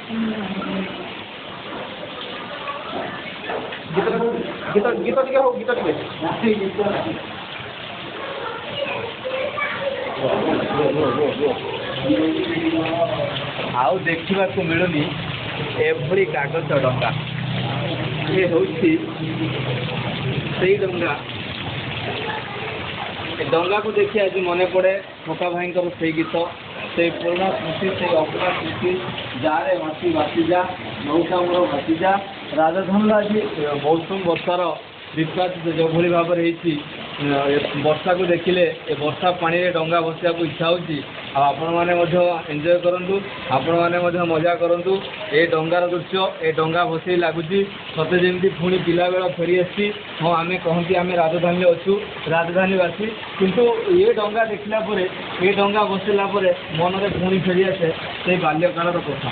गीत गीत गीत टे हो गीत टे आउ देखा मिलूनी एभली कागज डंगा ये हूँ डंगा डंगा को देखिए आज मन पड़े मोका भाई से गीत से पुराना स्मृति से अपुरा स्मृति जारे भासी भासीजा नौका मोर भासीजा राजधानी आज मौसम वर्षार विश्वास जो भाव वर्षा को देखिले वर्षा पानी रे डंगा बसिया को इच्छा होची आपण माने एंजॉय करंतु आपण माने मजा करंतु ए डंगार दृश्य ए डंगा बसई लगुची सते जेमती पुणी पिला बेला फेरी आसी हाँ आम कहती आम राजधानी अच्छु राजधानीवासी किंतु ये डंगा देखला ये डंगा बसला मन में पुणी फेरी आसे से बाल्यकाल कथा।